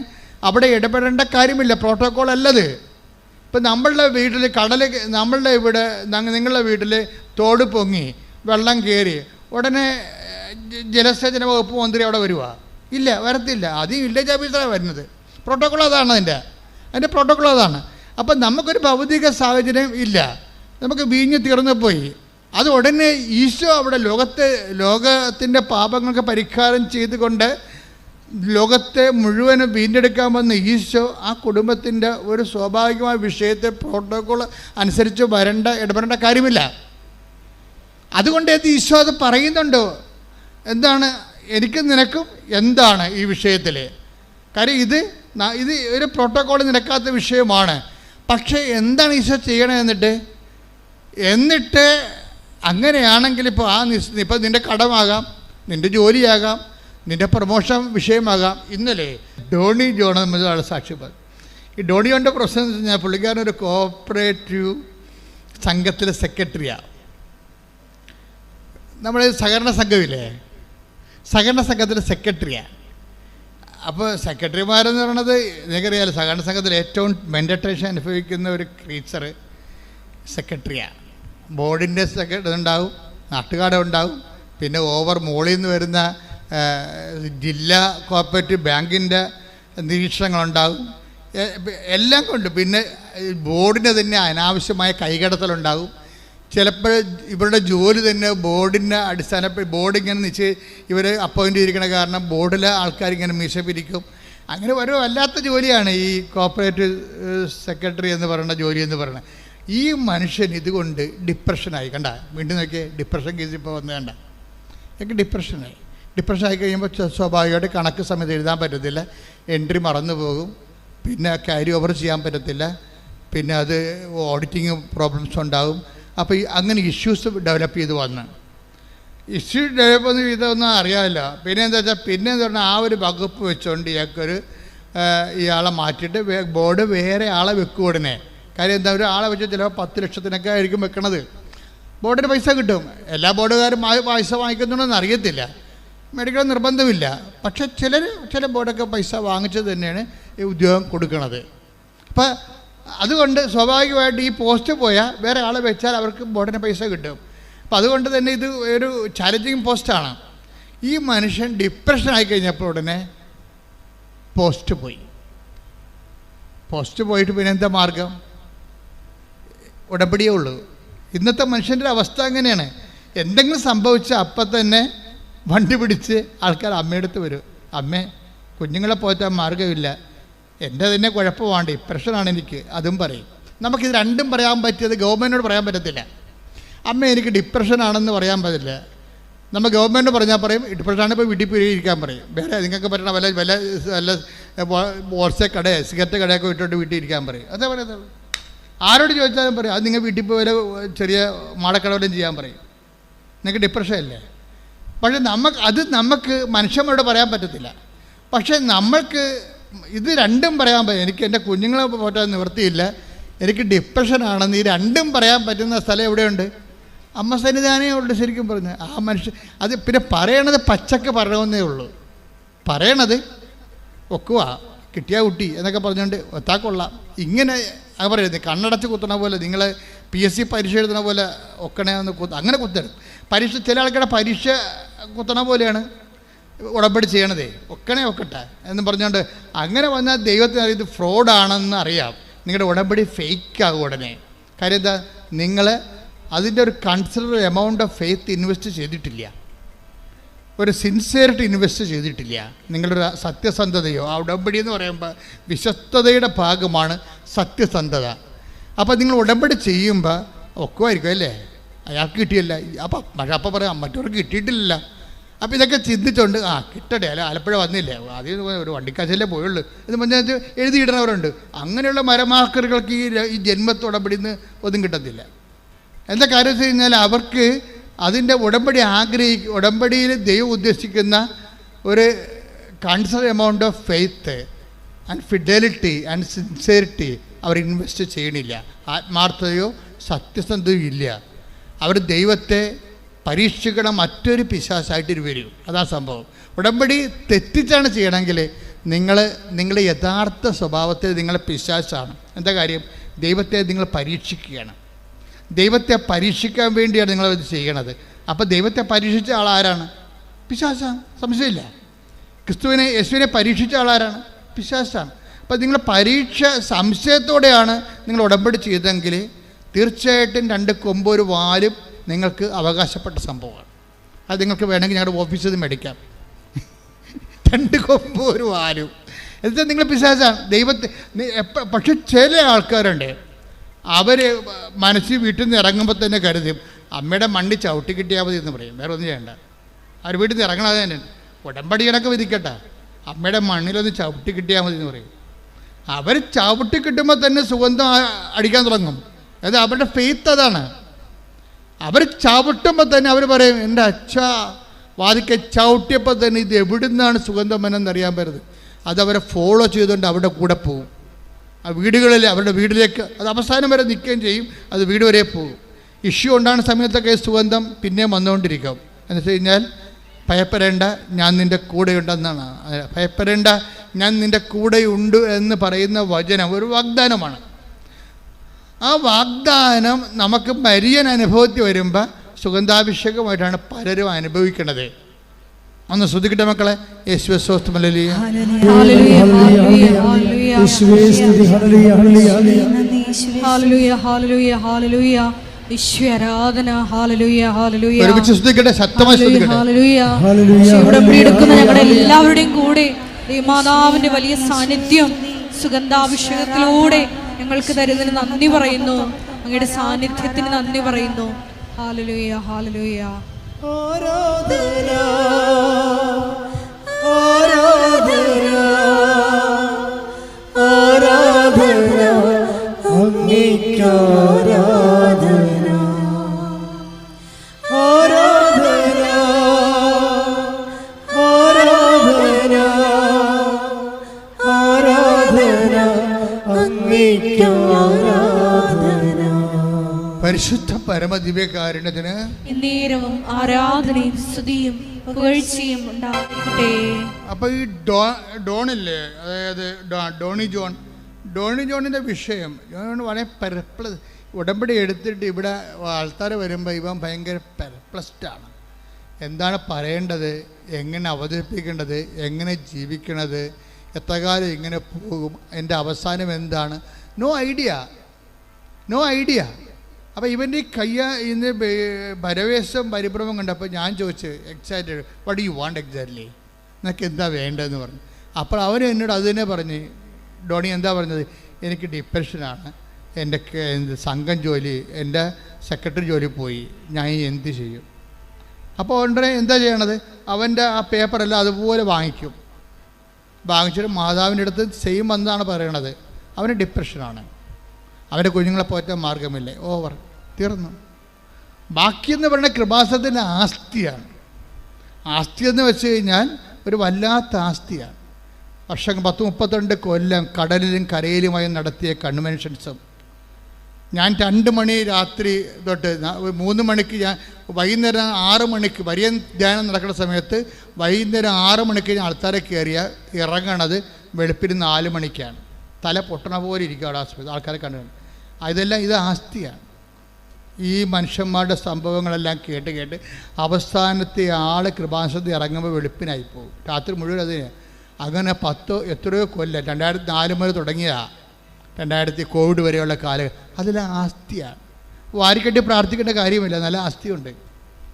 അവിടെ ഇടപെടേണ്ട കാര്യമില്ല. പ്രോട്ടോക്കോൾ അല്ലത്. ഇപ്പം നമ്മളുടെ വീട്ടിൽ നമ്മളുടെ ഇവിടെ നിങ്ങളുടെ വീട്ടിൽ തോട് പൊങ്ങി വെള്ളം കയറി ഉടനെ ജലസേചന വകുപ്പ് മന്ത്രി അവിടെ വരുക? ഇല്ല, വരത്തില്ല. ആദ്യം വില്ലേജ് ഓഫീസറാണ് വരുന്നത്. പ്രോട്ടോക്കോൾ അതാണ്. അതിൻ്റെ പ്രോട്ടോക്കോൾ അതാണ്. അപ്പം നമുക്കൊരു ഭൗതിക സാഹചര്യം ഇല്ല, നമുക്ക് വീഞ്ഞ് തീർന്നു പോയി. അത് ഉടനെ ഈശോ അവിടെ ലോകത്തിൻ്റെ പാപങ്ങൾക്ക് പരിഹാരം ചെയ്തുകൊണ്ട് ലോകത്തെ മുഴുവനും വീണ്ടെടുക്കാൻ വന്ന ഈശോ ആ കുടുംബത്തിൻ്റെ ഒരു സ്വാഭാവികമായ വിഷയത്തെ പ്രോട്ടോക്കോൾ അനുസരിച്ച് ഇടപെടേണ്ട കാര്യമില്ല. അതുകൊണ്ട് ഈശോ അത് പറയുന്നുണ്ടോ? എന്താണ് എനിക്ക് നിനക്കും എന്താണ് ഈ വിഷയത്തിൽ? കാര്യം ഇത് ഒരു പ്രോട്ടോക്കോൾ നിരക്കാത്ത വിഷയമാണ്. പക്ഷേ എന്താണ് ഈശോ ചെയ്യണത്? എന്നിട്ട് അങ്ങനെയാണെങ്കിൽ ഇപ്പോൾ നിൻ്റെ കടമാകാം, നിൻ്റെ ജോലിയാകാം, നിൻ്റെ പ്രൊമോഷൻ വിഷയമാകാം. ഇന്നലെ ഡോണി ജോൺ നമ്മൾ സാക്ഷ്യപ്പെടും. ഈ ഡോണി ജോണിൻ്റെ പ്രശ്നം എന്ന് വെച്ചാൽ പുള്ളിക്കാരനൊരു കോഓപ്പറേറ്റീവ് സംഘത്തിലെ സെക്രട്ടറിയാണ്. നമ്മുടെ സഹകരണ സംഘമില്ലേ, സഹകരണ സംഘത്തിലെ സെക്രട്ടറിയാണ്. അപ്പോൾ സെക്രട്ടറിമാരെന്ന് പറയണത് നിങ്ങൾക്കറിയാമല്ലോ, സഹകരണ സംഘത്തിൽ ഏറ്റവും മെൻറ്റേഷൻ അനുഭവിക്കുന്ന ഒരു ക്രീച്ചർ സെക്രട്ടറിയാണ്. ബോർഡിൻ്റെ സെക്രട്ടറി ഉണ്ടാവും, നാട്ടുകാരെ ഉണ്ടാവും, പിന്നെ മോളിൽ നിന്ന് വരുന്ന ജില്ലാ കോപ്പറേറ്റീവ് ബാങ്കിൻ്റെ നിരീക്ഷണങ്ങളുണ്ടാകും. എല്ലാം കൊണ്ട് പിന്നെ ബോർഡിന് തന്നെ അനാവശ്യമായ കൈകടത്തലുണ്ടാകും. ചിലപ്പോൾ ഇവരുടെ ജോലി തന്നെ ബോർഡിൻ്റെ ബോർഡ് ഇങ്ങനെ ഇവർ അപ്പോയിൻ്റ് ചെയ്തിരിക്കണ കാരണം ബോർഡിലെ ആൾക്കാരിങ്ങനെ മീശ പിരിക്കും. അങ്ങനെ ഒരു വല്ലാത്ത ജോലിയാണ് ഈ കോപ്പറേറ്റീവ് സെക്രട്ടറി എന്ന് പറയുന്ന ജോലി എന്ന് പറയുന്നത്. ഈ മനുഷ്യൻ ഇതുകൊണ്ട് ഡിപ്രഷനായി. കണ്ട, വീണ്ടും നോക്കിയേ, ഡിപ്രഷൻ കേസ് ഇപ്പോൾ വന്ന് കണ്ട, എനിക്ക് ഡിപ്രഷനായി കഴിയുമ്പോൾ സ്വാഭാവികമായിട്ട് കണക്ക് സമയത്ത് എഴുതാൻ പറ്റത്തില്ല, എൻട്രി മറന്നു പോകും, പിന്നെ ക്യാരി ഓവർ ചെയ്യാൻ പറ്റത്തില്ല, പിന്നെ അത് ഓഡിറ്റിങ് പ്രോബ്ലംസ് ഉണ്ടാകും. അപ്പോൾ അങ്ങനെ ഇഷ്യൂസ് ഡെവലപ്പ് ചെയ്ത് വന്ന് ഇതൊന്നും അറിയാമല്ലോ. പിന്നെ എന്താ വെച്ചാൽ എന്താ പറഞ്ഞാൽ ആ ഒരു വകുപ്പ് വെച്ചുകൊണ്ട് ഇയാളെ മാറ്റിയിട്ട് ബോർഡ് വേറെ ആളെ വെക്കും ഉടനെ. കാര്യം എന്താ, ഒരു ആളെ വെച്ച് ചിലപ്പോൾ 10 ലക്ഷത്തിനൊക്കെ ആയിരിക്കും വെക്കണത്. ബോർഡിന് പൈസ കിട്ടും. എല്ലാ ബോർഡുകാരും പൈസ വാങ്ങിക്കുന്നുണ്ടെന്ന് അറിയത്തില്ല, മേടിക്കണം നിർബന്ധമില്ല. പക്ഷേ ചില ബോർഡൊക്കെ പൈസ വാങ്ങിച്ച് തന്നെയാണ് ഈ ഉദ്യോഗം കൊടുക്കുന്നത്. അപ്പം അതുകൊണ്ട് സ്വാഭാവികമായിട്ട് ഈ പോസ്റ്റ് പോയാൽ വേറെ ആളെ വെച്ചാൽ അവർക്ക് ബോർഡിന് പൈസ കിട്ടും. അപ്പം അതുകൊണ്ട് തന്നെ ഇത് ഒരു ചാലഞ്ചിങ് പോസ്റ്റാണ്. ഈ മനുഷ്യൻ ഡിപ്രഷനായി കഴിഞ്ഞപ്പോൾ ഉടനെ പോസ്റ്റ് പോയിട്ട് പിന്നെ എന്താ മാർഗം? ഉടമ്പടിയേ ഉള്ളൂ. ഇന്നത്തെ മനുഷ്യൻ്റെ അവസ്ഥ അങ്ങനെയാണ്. എന്തെങ്കിലും സംഭവിച്ചാൽ അപ്പം തന്നെ വണ്ടി പിടിച്ച് ആൾക്കാർ അമ്മയെടുത്ത് വരും. അമ്മേ, കുഞ്ഞുങ്ങളെ പോറ്റാൻ മാർഗമില്ല, എൻ്റെ തന്നെ കുഴപ്പമാണ്, ഡിപ്രഷനാണ് എനിക്ക്, അതും പറയും. നമുക്കിത് രണ്ടും പറയാൻ പറ്റിയത് ഗവൺമെൻറ്റിനോട് പറയാൻ പറ്റത്തില്ല. അമ്മ എനിക്ക് ഡിപ്രഷനാണെന്ന് പറയാൻ പറ്റില്ല. നമ്മൾ ഗവൺമെൻറ് പറഞ്ഞാൽ പറയും ഡിപ്രഷനാണ്, ഇപ്പോൾ വീട്ടിൽ പോയി ഇരിക്കാൻ പറയും. വേറെ നിങ്ങൾക്ക് പറ്റണ വല്ല ഹോൾസെയിൽ കടയോ സിഗരറ്റ് കടയൊക്കെ ഇട്ടിട്ട് വീട്ടിൽ ഇരിക്കാൻ പറയും. അതേ പറയുന്നത്. ആരോട് ചോദിച്ചാലും പറയും അത് നിങ്ങൾ വീട്ടിൽ പോയി ചെറിയ മാടക്കടവലും ചെയ്യാൻ പറയും. നിങ്ങൾക്ക് ഡിപ്രഷൻ അല്ലേ? പക്ഷേ നമുക്ക് മനുഷ്യന്മാരോട് പറയാൻ പറ്റത്തില്ല. പക്ഷേ നമ്മൾക്ക് ഇത് രണ്ടും പറയാൻ പറ്റും. എനിക്ക് എൻ്റെ കുഞ്ഞുങ്ങളെ പോറ്റാൻ നിവൃത്തിയില്ല, എനിക്ക് ഡിപ്രഷനാണെന്ന് ഈ രണ്ടും പറയാൻ പറ്റുന്ന സ്ഥലം എവിടെയുണ്ട്? അമ്മ സന്നിധാനമേ ഉള്ളൂ. ശരിക്കും പറഞ്ഞു ആ മനുഷ്യൻ അത് പിന്നെ പറയണത് പച്ചക്ക് പറയണമെന്നേ ഉള്ളൂ. പറയണത് ഒക്കുക കിട്ടിയ കുട്ടി എന്നൊക്കെ പറഞ്ഞുകൊണ്ട് ഒത്താക്കൊള്ളാം ഇങ്ങനെ പറയുന്നത്. കണ്ണടച്ച് കുത്തണ പോലെ, നിങ്ങൾ PSC പരീക്ഷ എഴുതണ പോലെ ഒക്കണേ ഒന്ന് അങ്ങനെ കുത്തണം. ചില ആൾക്കാരുടെ പരീക്ഷ കുത്തണ പോലെയാണ് ഉടമ്പടി ചെയ്യണതേ. ഒക്കട്ടെ എന്ന് പറഞ്ഞുകൊണ്ട് അങ്ങനെ വന്നാൽ ദൈവത്തിന് ഇത് ഫ്രോഡാണെന്ന് അറിയാം. നിങ്ങളുടെ ഉടമ്പടി ഫേക്കാകും ഉടനെ. കാര്യം എന്താ, നിങ്ങൾ അതിൻ്റെ ഒരു consider amount of faith invest ചെയ്തിട്ടില്ല. ഒരു സിൻസിയറിറ്റി ഇൻവെസ്റ്റ് ചെയ്തിട്ടില്ല, നിങ്ങളുടെ സത്യസന്ധതയോ, ആ ഉടമ്പടി എന്ന് പറയുമ്പോൾ വിശ്വസ്തതയുടെ ഭാഗമാണ് സത്യസന്ധത. അപ്പോൾ നിങ്ങൾ ഉടമ്പടി ചെയ്യുമ്പോൾ ഒക്കുമായിരിക്കും അല്ലേ, അയാൾക്ക് കിട്ടിയല്ല, അപ്പം പറയാം മറ്റവർക്ക് കിട്ടിയിട്ടില്ല. അപ്പോൾ ഇതൊക്കെ ചിന്തിച്ചുകൊണ്ട് കിട്ടട്ടെ, അല്ല ആലപ്പുഴ വന്നില്ലേ, ആദ്യം ഒരു വണ്ടിക്കാശല്ലേ പോയുള്ളൂ എന്ന് പറഞ്ഞാൽ എഴുതിയിടുന്നവരുണ്ട്. അങ്ങനെയുള്ള മരമാക്കറുകൾക്ക് ഈ ജന്മത്തുടമ്പടി നിന്ന് ഒന്നും കിട്ടത്തില്ല. എന്താ കാര്യം വെച്ച് കഴിഞ്ഞാൽ അവർക്ക് അതിൻ്റെ ഉടമ്പടിയിൽ ദൈവം ഉദ്ദേശിക്കുന്ന ഒരു concern amount of faith and fidelity and sincerity അവർ ഇൻവെസ്റ്റ് ചെയ്യണില്ല. ആത്മാർത്ഥതയോ സത്യസന്ധതയോ ഇല്ല. അവർ ദൈവത്തെ പരീക്ഷിക്കണം, മറ്റൊരു പിശാചായിട്ട് വരും. അതാ സംഭവം. ഉടമ്പടി തെറ്റിച്ചാണ് ചെയ്യണമെങ്കിൽ നിങ്ങളുടെ യഥാർത്ഥ സ്വഭാവത്തിൽ നിങ്ങളെ പിശാചാണ്. എന്താ കാര്യം? ദൈവത്തെ നിങ്ങൾ പരീക്ഷിക്കുകയാണ്. ദൈവത്തെ പരീക്ഷിക്കാൻ വേണ്ടിയാണ് നിങ്ങളത് ചെയ്യണത്. അപ്പോൾ ദൈവത്തെ പരീക്ഷിച്ച ആളാരാണ്? പിശാചാണ്, സംശയമില്ല. യേശുവിനെ പരീക്ഷിച്ച ആളാരാണ്? പിശാചാണ്. അപ്പോൾ നിങ്ങൾ പരീക്ഷ സംശയത്തോടെയാണ് നിങ്ങൾ ഉടമ്പടി ചെയ്തെങ്കിൽ തീർച്ചയായിട്ടും 2 കൊമ്പ് 1 വാലും നിങ്ങൾക്ക് അവകാശപ്പെട്ട സംഭവമാണ്. അത് നിങ്ങൾക്ക് വേണമെങ്കിൽ ഞങ്ങളുടെ ഓഫീസിൽ നിന്ന് മേടിക്കാം. 2 കൊമ്പ് 1 വാലും എന്നുവെച്ചാൽ നിങ്ങൾ പിശാചാണ്. ദൈവത്തെ പക്ഷെ ചില ആൾക്കാരുണ്ട്, അവർ മനസ്സിൽ വീട്ടിൽ നിന്ന് ഇറങ്ങുമ്പോൾ തന്നെ കരുതും അമ്മയുടെ മണ്ണി ചവിട്ടി കിട്ടിയാൽ മതി എന്ന് പറയും. വേറെ ഒന്നും ചെയ്യണ്ട. അവർ വീട്ടിൽ നിന്ന് ഇറങ്ങണത് തന്നെ ഉടമ്പടി കണക്ക് വിധിക്കട്ടെ, അമ്മയുടെ മണ്ണിലൊന്ന് ചവിട്ടി കിട്ടിയാൽ മതി എന്ന് പറയും. അവർ ചവിട്ടി കിട്ടുമ്പോൾ തന്നെ സുഗന്ധം അടിക്കാൻ തുടങ്ങും. അത് അവരുടെ ഫെയ്ത്ത് അതാണ്. അവർ ചവിട്ടുമ്പോൾ തന്നെ അവർ പറയും എൻ്റെ അച്ഛാ വാതിക്കെ ചവിട്ടിയപ്പോൾ തന്നെ ഇത് എവിടെ നിന്നാണ് സുഗന്ധം എന്നറിയാൻ പറ്റുന്നത്. അതവരെ ഫോളോ ചെയ്തുകൊണ്ട് അവരുടെ കൂടെ പോകും. ആ വീടുകളിൽ അവരുടെ വീട്ടിലേക്ക് അത് അവസാനം വരെ നിൽക്കുകയും ചെയ്യും. അത് വീട് വരെ പോകും. ഇഷ്യൂ ഉണ്ടാകുന്ന സമയത്തൊക്കെ സുഗന്ധം പിന്നെയും വന്നുകൊണ്ടിരിക്കും. എന്ന് വെച്ച് കഴിഞ്ഞാൽ ഭയപ്പെടേണ്ട, ഞാൻ നിൻ്റെ കൂടെയുണ്ടെന്നാണ്. ഭയപ്പെടേണ്ട, ഞാൻ നിൻ്റെ കൂടെയുണ്ട് എന്ന് പറയുന്ന വചനം ഒരു വാഗ്ദാനമാണ്. ആ വാഗ്ദാനം നമുക്ക് മരിയൻ അനുഭവത്തിൽ വരുമ്പോൾ സുഗന്ധാഭിഷേകമായിട്ടാണ് പലരും അനുഭവിക്കുന്നത്. ഒന്ന് ശ്രദ്ധിക്കട്ടെ മക്കളെ. യേശുവേ സ്തോത്രം, ഹല്ലേലൂയ ഹല്ലേലൂയ ഹല്ലേലൂയ ഹല്ലേലൂയ യേശുവേ ആരാധന. Hallelujah hallelujah. ഒരുമിച്ച് ശ്രദ്ധിക്കട്ടെ, ശക്തമായി ശ്രദ്ധിക്കട്ടെ. Hallelujah hallelujah. ഉടമ്പടി എടുക്കുന്ന ഞങ്ങളുടെ എല്ലാവരുടെയും കൂടെ മാതാവിന്റെ വലിയ സാന്നിധ്യം സുഗന്ധാഭിഷേകത്തിലൂടെ ഞങ്ങൾക്ക് തരുന്നതിന് നന്ദി പറയുന്നു. അങ്ങയുടെ സാന്നിധ്യത്തിന് നന്ദി പറയുന്നു. Hallelujah hallelujah. ആരാധന ആരാധന ആരാധന അങ്ങേക്ക് ആരാധന ആരാധന ആരാധന ആരാധന അങ്ങേക്ക് ആരാധന. പരിശുദ്ധ പരമദിവ്യകാരുണ്യത്തിന് നേരവും ആരാധനയും സ്തുതിയും പുകഴ്ചയും ഉണ്ടാകട്ടെ. അപ്പോൾ ഈ ഡോണില്ലേ, അതായത് ഡോണി ജോണിൻ്റെ വിഷയം വളരെ ഉടമ്പടി എടുത്തിട്ട് ഇവിടെ ആൾക്കാർ വരുമ്പോൾ ഇവൻ ഭയങ്കര പെർപ്ലസ്ഡാണ്. എന്താണ് പറയേണ്ടത്, എങ്ങനെ അവതരിപ്പിക്കേണ്ടത്, എങ്ങനെ ജീവിക്കണത്, എത്ര കാലം ഇങ്ങനെ പോകും, എൻ്റെ അവസാനം എന്താണ്, നോ ഐഡിയ. അപ്പോൾ ഇവൻ്റെ ഈ ഇന്ന് പരവേശം പരിഭ്രമം കണ്ടപ്പോൾ ഞാൻ ചോദിച്ചു exact what you want exactly, നിനക്ക് എന്താ വേണ്ടതെന്ന് പറഞ്ഞു. അപ്പോൾ അവൻ എന്നോട് അത് തന്നെ പറഞ്ഞ്, ഡോണി എന്താ പറഞ്ഞത്, എനിക്ക് ഡിപ്രഷനാണ്, എൻ്റെ സംഘം ജോലി, എൻ്റെ സെക്രട്ടറി ജോലി പോയി, ഞാൻ എന്ത് ചെയ്യും. അപ്പോൾ ഉടനെ എന്താ ചെയ്യണത്, അവൻ്റെ ആ പേപ്പറെല്ലാം അതുപോലെ വാങ്ങിച്ചിട്ട് മാതാവിൻ്റെ അടുത്ത് സെയിം എന്നാണ് പറയണത്. അവന് ഡിപ്രഷനാണ്, അവൻ്റെ കുഞ്ഞുങ്ങളെ പോറ്റാൻ മാർഗമില്ല, ഓവർ, തീർന്നു. ബാക്കിയെന്ന് പറയുന്ന കൃപാസനത്തിൻ്റെ ആസ്തിയാണ്. ആസ്തിയെന്ന് വെച്ച് കഴിഞ്ഞാൽ ഒരു വല്ലാത്ത ആസ്തിയാണ്. വർഷം 10-32 കൊല്ലം കടലിലും കരയിലുമായി നടത്തിയ കൺവെൻഷൻസും, ഞാൻ 2 മണി രാത്രി തൊട്ട് 3 മണിക്ക്, ഞാൻ വൈകുന്നേരം 6 മണിക്ക് വലിയ ധ്യാനം നടക്കുന്ന സമയത്ത് വൈകുന്നേരം 6 മണിക്ക് ഞാൻ ആൾക്കാരെ കയറിയ ഇറങ്ങണത് വെളുപ്പിന് 4 മണിക്കാണ്. തല പൊട്ടണ പോലെ ഇരിക്കും അവിടെ ആസ്പത്രി ആൾക്കാരെ കണ്ടു. ഇതെല്ലാം ഇത് ആസ്തിയാണ്. ഈ മനുഷ്യന്മാരുടെ സംഭവങ്ങളെല്ലാം കേട്ട് അവസാനത്തെ ആൾ കൃപാസനത്തിൽ ഇറങ്ങുമ്പോൾ വെളുപ്പിനായി പോകും. രാത്രി മുഴുവൻ അതിന് അങ്ങനെ 10 എത്രയോ കൊല്ലം, 2004 മുതൽ തുടങ്ങിയ 2000 കോവിഡ് വരെയുള്ള കാലം, അതെല്ലാം ആസ്തിയാണ്. വാരിക്കെട്ടി പ്രാർത്ഥിക്കേണ്ട കാര്യമില്ല, നല്ല ആസ്തിയുണ്ട്.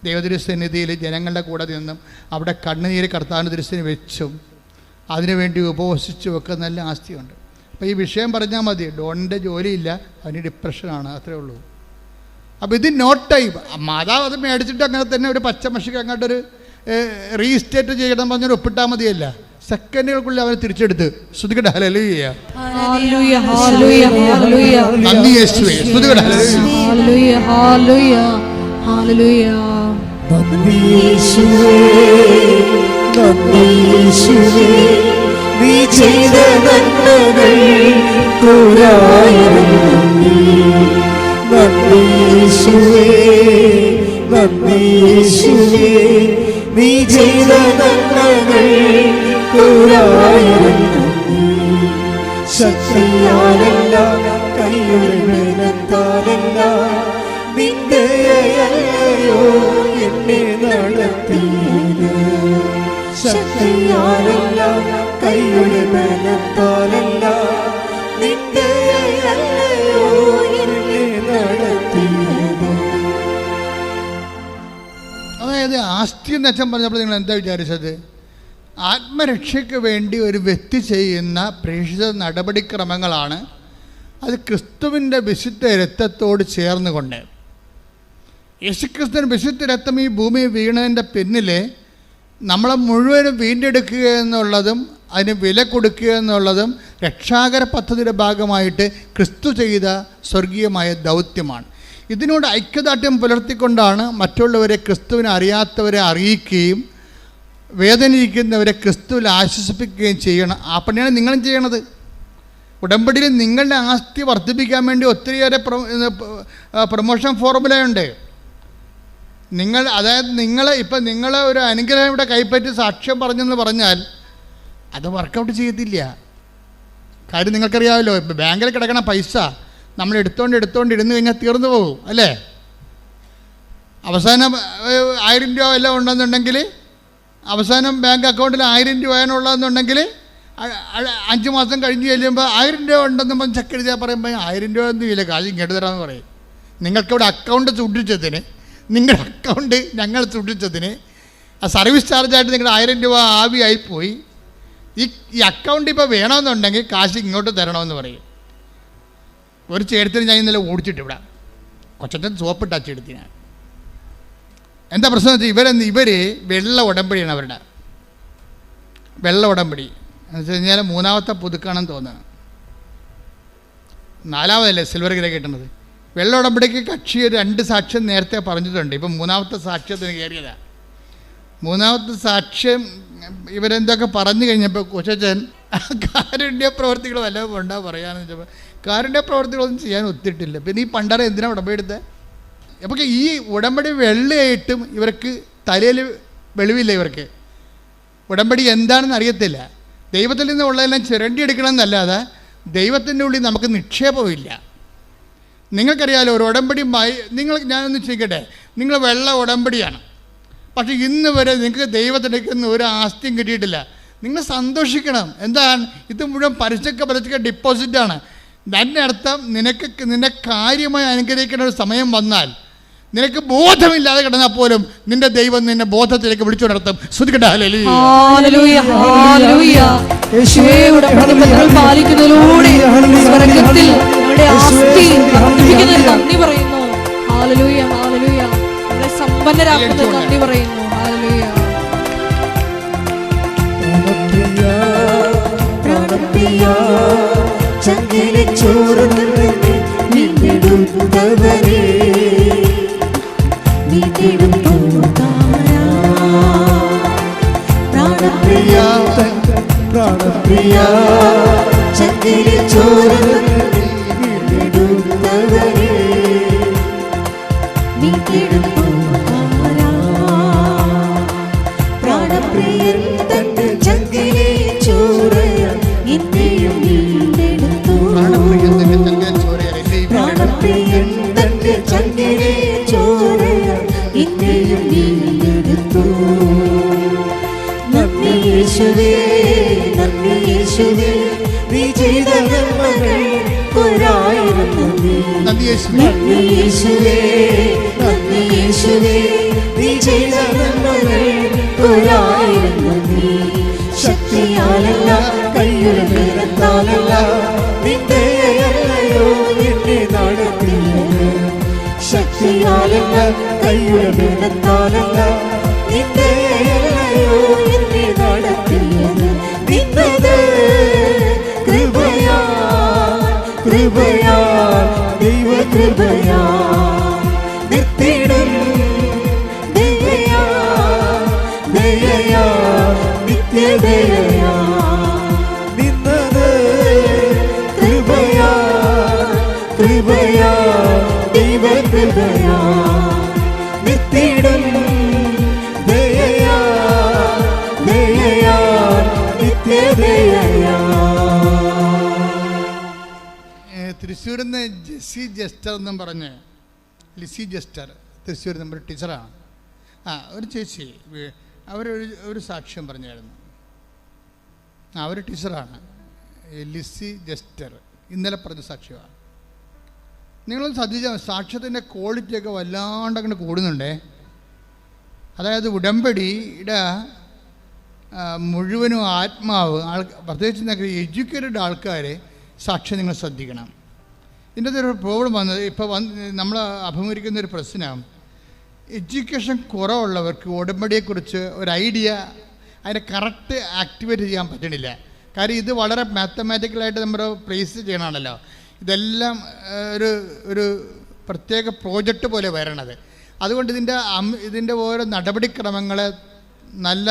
ദൈവതിരുസന്നിധിയിൽ ജനങ്ങളുടെ കൂടെ നിന്നും അവിടെ കണ്ണുനീര് കർത്താവിൻ്റെ തിരുസന്നിധിയിൽ വെച്ചും അതിനുവേണ്ടി ഉപവസിച്ചും ഒക്കെ നല്ല ആസ്തിയുണ്ട്. അപ്പോൾ ഈ വിഷയം പറഞ്ഞാൽ മതി, ഡോണിൻ്റെ ജോലിയില്ല, അവന് ഡിപ്രഷനാണ്, അത്രേ ഉള്ളൂ. അപ്പോൾ ഇത് നോട്ട് ടൈം. മാതാവ് അത് മേടിച്ചിട്ട് അങ്ങനെ തന്നെ ഒരു പച്ചമഷിക്ക് അങ്ങോട്ടൊരു റീസ്റ്റേറ്റ് ചെയ്യണം പറഞ്ഞൊരു ഒപ്പിട്ടാൽ മതിയല്ല, സെക്കൻഡുകൾക്കുള്ളിൽ അവനെ തിരിച്ചെടുത്ത്. ശ്രുതികട്ടെ ഹല്ലേലൂയ, നന്ദി യേശുവേ, ശ്രുതികട്ടെ ഹല്ലേലൂയ, ഹല്ലേലൂയ, ഹല്ലേലൂയ, നന്ദി യേശുവേ, നന്ദി യേശുവേ, നീ ചെയ്ത നന്മകൾ കോരായിരം നന്ദി. നന്ദി യേശുവേ, നന്ദി യേശുവേ, നീ ചെയ്ത നന്മകൾ കോരായിരം നന്ദി. ശക്തിയാലല്ല, കൈയുടെ ബലത്താലല്ല, നിന്റെ അല്ലയോ എന്നെ നടത്തിയത്. ശക്തിയാലല്ല, കൈയുടെ ബലത്താലല്ല, നിന്റെ അല്ലയോ എന്നെ നടത്തിയത്. അതായത് ആസ്തി എന്ന് അച്ഛൻ പറഞ്ഞപ്പോൾ നിങ്ങൾ എന്താ വിചാരിച്ചത്? ആത്മരക്ഷയ്ക്ക് വേണ്ടി ഒരു വ്യക്തി ചെയ്യുന്ന പ്രേക്ഷിത നടപടിക്രമങ്ങളാണ്. അത് ക്രിസ്തുവിൻ്റെ വിശുദ്ധ രക്തത്തോട് ചേർന്നുകൊണ്ട്, യേശുക്രിസ്തുവിൻ്റെ വിശുദ്ധ രക്തം ഈ ഭൂമി വീണതിൻ്റെ പിന്നിൽ നമ്മളെ മുഴുവനും വീണ്ടെടുക്കുക എന്നുള്ളതും അതിന് വില കൊടുക്കുക എന്നുള്ളതും രക്ഷാകര പദ്ധതിയുടെ ഭാഗമായിട്ട് ക്രിസ്തു ചെയ്ത സ്വർഗീയമായ ദൗത്യമാണ്. ഇതിനോട് ഐക്യദാർഢ്യം പുലർത്തിക്കൊണ്ടാണ് മറ്റുള്ളവരെ, ക്രിസ്തുവിനെ അറിയാത്തവരെ അറിയിക്കുകയും വേദനിക്കുന്നവരെ ക്രിസ്തുവിൽ ആശ്വസിപ്പിക്കുകയും ചെയ്യണം. ആ പണിയാണ് നിങ്ങളും ചെയ്യണത്. ഉടമ്പടിയിൽ നിങ്ങളുടെ ആസ്തി വർദ്ധിപ്പിക്കാൻ വേണ്ടി ഒത്തിരിയേറെ പ്രൊമോഷൻ ഫോർമുലയുണ്ട്. അതായത് നിങ്ങൾ ഒരു അനുഗ്രഹം ഇവിടെ കൈപ്പറ്റി സാക്ഷ്യം പറഞ്ഞെന്ന് പറഞ്ഞാൽ അത് വർക്കൗട്ട് ചെയ്യത്തില്ല. കാര്യം നിങ്ങൾക്കറിയാമല്ലോ, ഇപ്പം ബാങ്കിൽ കിടക്കണ പൈസ നമ്മൾ എടുത്തോണ്ട് ഇരുന്ന് കഴിഞ്ഞാൽ തീർന്നു പോകും അല്ലേ? അവസാനം 1000 രൂപ എല്ലാം ഉണ്ടെന്നുണ്ടെങ്കിൽ, അവസാനം ബാങ്ക് അക്കൗണ്ടിൽ 1000 രൂപയാണുള്ളതെന്നുണ്ടെങ്കിൽ 5 മാസം കഴിഞ്ഞ് ചെല്ലുമ്പോൾ 1000 രൂപ ഉണ്ടെന്ന് പറഞ്ഞ് ചെക്ക് എഴുതിയാൽ പറയുമ്പോൾ 1000 രൂപ ഒന്നും ഇല്ല, കാശ് ഇങ്ങോട്ട് തരാമെന്ന് പറയും. നിങ്ങൾക്കിവിടെ അക്കൗണ്ട് സൂക്ഷിച്ചതിന്, നിങ്ങളുടെ അക്കൗണ്ട് ഞങ്ങൾ സൂക്ഷിച്ചതിന് ആ സർവീസ് ചാർജായിട്ട് നിങ്ങളുടെ 1000 രൂപ ആവിയായിപ്പോയി. ഈ അക്കൗണ്ട് ഇപ്പോൾ വേണമെന്നുണ്ടെങ്കിൽ കാശ് ഇങ്ങോട്ട് തരണമെന്ന് പറയും. ഒരു ചേട്ടത്തിന് ഞാൻ ഇന്നലെ ഓടിച്ചിട്ട് ഇവിടെ കൊച്ചത്തെ സോപ്പിട്ട് അച്ചെടുത്ത് ഞാൻ. എന്താ പ്രശ്നം വെച്ചാൽ ഇവർ വെള്ള ഉടമ്പടിയാണ് അവരുടെ വെള്ള ഉടമ്പടി എന്ന് വെച്ച് കഴിഞ്ഞാൽ 3ാമത്തെ പുതുക്കാണെന്ന് തോന്നുന്നു. 4ാമതല്ലേ സിൽവർ ഗ്രേ കിട്ടുന്നത്. വെള്ള ഉടമ്പടിക്ക് കക്ഷി 2 സാക്ഷ്യം നേരത്തെ പറഞ്ഞിട്ടുണ്ട്. ഇപ്പം 3ാമത്തെ സാക്ഷ്യത്തിന് കയറിയതാണ്. 3ാമത്തെ സാക്ഷ്യം ഇവരെന്തൊക്കെ പറഞ്ഞു കഴിഞ്ഞപ്പോൾ കൊച്ചൻ കാരുണ്യ പ്രവർത്തികൾ വല്ലതും ഉണ്ടാ പറയാമെന്ന് വെച്ചപ്പോൾ കാരുണ്യ പ്രവർത്തികളൊന്നും ചെയ്യാൻ ഒത്തിട്ടില്ല. പിന്നെ ഈ പണ്ടാര എന്തിനാണ് ഉടമ്പടി എടുത്തത്? അപ്പോൾ ഈ ഉടമ്പടി വെള്ളയായിട്ടും ഇവർക്ക് തലയിൽ വെളിവില്ല. ഇവർക്ക് ഉടമ്പടി എന്താണെന്ന് അറിയത്തില്ല. ദൈവത്തിൽ നിന്നുള്ളതെല്ലാം ചിരണ്ടി എടുക്കണമെന്നല്ലാതെ ദൈവത്തിൻ്റെ ഉള്ളിൽ നമുക്ക് നിക്ഷേപമില്ല. നിങ്ങൾക്കറിയാമല്ലോ, ഒരു ഉടമ്പടി ഞാനൊന്ന് ചോദിക്കട്ടെ, നിങ്ങൾ വെള്ള ഉടമ്പടിയാണ്, പക്ഷേ ഇന്ന് വരെ നിങ്ങൾക്ക് ദൈവത്തിനേക്കൊന്നും ഒരു ആസ്തിയും കിട്ടിയിട്ടില്ല. നിങ്ങൾ സന്തോഷിക്കണം. എന്താണ്? ഇത് മുഴുവൻ പരസ്യക്ക ഡിപ്പോസിറ്റാണ്. അതിൻ്റെ അർത്ഥം നിന്നെ കാര്യമായി അനുഗ്രഹിക്കേണ്ട ഒരു സമയം വന്നാൽ, നിനക്ക് ബോധമില്ലാതെ കിടന്നാൽ പോലും നിന്റെ ദൈവം നിന്നെ ബോധത്തിലേക്ക് വിളിച്ചു നടത്തും. ശ്രുതിക്കട്ടെ ഹല്ലേലൂയ, ഹല്ലേലൂയ, ഹല്ലേലൂയ. യേശുവേ പാലിക്കുന്നതിലൂടെ സ്വർഗ്ഗത്തിൽ നമ്മുടെ ആസ്തി വർദ്ധിപ്പിക്കുന്നതിന് നന്ദി പറയുന്നു. Hallelujah, hallelujah. നമ്മളെ സമ്പന്നരാക്കുന്നത് നന്ദി പറയുന്നു. ഹല്ലേലൂയ. പ്രാണപ്രിയ ചങ്കിലെ ചോരനെ നിന്നെടുത്തവരേ പ്രാണപ്രിയ ചങ്കിലെ ചോരനെ നിന്നെടുത്തവരേ പ്രാണപ്രിയൻ തന്റെ ചങ്കിലെ ചോര എന്നെയും വീണ്ടെടുത്തു. പ്രാണപ്രിയൻ തന്റെ ചങ്കിലെ ചോര എന്നെയും വീണ്ടെടുത്തു. നന്ദി യേശുവേ, നന്ദി യേശുവേ, നീ ചെയ്ത നന്മകൾ ഒരായിരം നന്ദി. നന്ദി യേശുവേ, നന്ദി യേശുവേ നീ ചെയ്ത നന്മകൾക്കൊരായിരം നന്ദി. ശക്തിയാലല്ല കൈയുടെ ബലത്താലല്ല നിന്റെ ദയയല്ലയോ എന്നെ നടത്തിയത്. ശക്തിയാലല്ല കൈയുടെ ബലത്താലല്ല നിന്റെ ദയയല്ലയോ എന്നെ നടത്തിയത്. നിന്നത് കൃപയാ കൃപയാ ദൈവ കൃപയാ നിത്യടും ദയയാ ദയയാ നിത്യദയയാ. നിന്നത് കൃപയാ കൃപയാ ദൈവ കൃപയാ നിത്യടും ദയയാ ദയയാ നിത്യദയയാ. തൃശ്ശൂരിൽ നിന്ന് ജെസ്സി ജസ്റ്റർ എന്നും പറഞ്ഞ് ലിസി ജസ്റ്റർ തൃശ്ശൂർ നമ്മുടെ ടീച്ചറാണ്. ഒരു ചേച്ചി അവരൊരു സാക്ഷ്യം പറഞ്ഞായിരുന്നു. അവർ ടീച്ചറാണ്, ലിസി ജസ്റ്റർ. ഇന്നലെ പറഞ്ഞ സാക്ഷ്യമാണ്. നിങ്ങളൊന്ന് ശ്രദ്ധിച്ചാൽ സാക്ഷ്യത്തിൻ്റെ ക്വാളിറ്റിയൊക്കെ വല്ലാണ്ട് അങ്ങനെ കൂടുന്നുണ്ടേ. അതായത് ഉടമ്പടിയുടെ മുഴുവനും ആത്മാവ് പ്രത്യേകിച്ച് എഡ്യൂക്കേറ്റഡ് ആൾക്കാരെ സാക്ഷ്യം നിങ്ങൾ ശ്രദ്ധിക്കണം. ഇതിൻ്റെ ഒരു പ്രോബ്ലം വന്നത് ഇപ്പോൾ നമ്മൾ അഭിമുഖീകരിക്കുന്ന ഒരു പ്രശ്നം, എഡ്യൂക്കേഷൻ കുറവുള്ളവർക്ക് ഉടമ്പടിയെക്കുറിച്ച് ഒരു ഐഡിയ അതിനെ കറക്റ്റ് ആക്ടിവേറ്റ് ചെയ്യാൻ പറ്റണില്ല. കാര്യം ഇത് വളരെ മാത്തമാറ്റിക്കലായിട്ട് നമ്മൾ പ്ലേസ് ചെയ്യണമാണല്ലോ. ഇതെല്ലാം ഒരു പ്രത്യേക പ്രോജക്റ്റ് പോലെ വരണത്. അതുകൊണ്ട് ഇതിൻ്റെ ഓരോ നടപടിക്രമങ്ങളെ നല്ല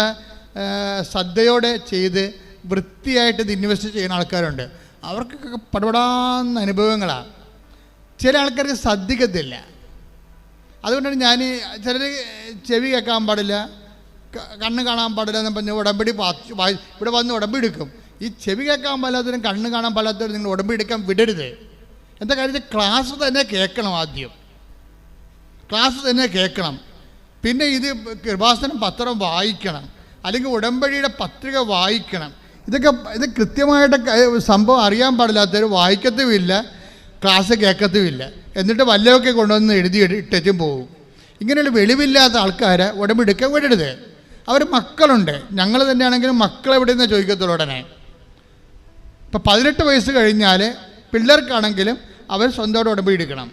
ശ്രദ്ധയോടെ ചെയ്ത് വൃത്തിയായിട്ട് ഇത് ഇൻവെസ്റ്റ് ചെയ്യുന്ന ആൾക്കാരുണ്ട്. അവർക്കൊക്കെ പടപടാന്ന അനുഭവങ്ങളാണ്. ചില ആൾക്കാർക്ക് ശ്രദ്ധിക്കത്തില്ല. അതുകൊണ്ടാണ് ഞാൻ ചിലർ ചെവി കേൾക്കാൻ പാടില്ല, കണ്ണ് കാണാൻ പാടില്ല എന്ന് പറഞ്ഞ് ഉടമ്പടി ഇവിടെ വന്ന് ഉടമ്പടി എടുക്കും. ഈ ചെവി കേൾക്കാൻ പാടില്ലാത്തവരും കണ്ണ് കാണാൻ പാടില്ലാത്തവരും നിങ്ങൾ ഉടമ്പടി എടുക്കാൻ വിടരുത്. എന്താ കാര്യത്തിൽ ക്ലാസ് തന്നെ കേൾക്കണം. ആദ്യം ക്ലാസ് തന്നെ കേൾക്കണം. പിന്നെ ഇത് കൃപാസനം പത്രം വായിക്കണം, അല്ലെങ്കിൽ ഉടമ്പടിയുടെ പത്രിക വായിക്കണം. ഇത് കൃത്യമായിട്ട് സംഭവം അറിയാൻ പാടില്ലാത്തവർ വായിക്കത്തുമില്ല, ക്ലാസ് കേൾക്കത്തുമില്ല. എന്നിട്ട് വല്ലതൊക്കെ കൊണ്ടുവന്ന് എഴുതി ഇട്ടും പോകും. ഇങ്ങനെയുള്ള വെളിവില്ലാത്ത ആൾക്കാരെ ഉടമ്പടി എടുക്കാൻ വിടരുത്. അവർ മക്കളുണ്ട്, ഞങ്ങൾ തന്നെയാണെങ്കിലും മക്കളെവിടെയെന്ന് ചോദിക്കത്തുള്ളൂ ഉടനെ. ഇപ്പം 18 വയസ്സ് കഴിഞ്ഞാൽ പിള്ളേർക്കാണെങ്കിലും അവർ സ്വന്തമായിട്ട് ഉടമ്പടി എടുക്കണം.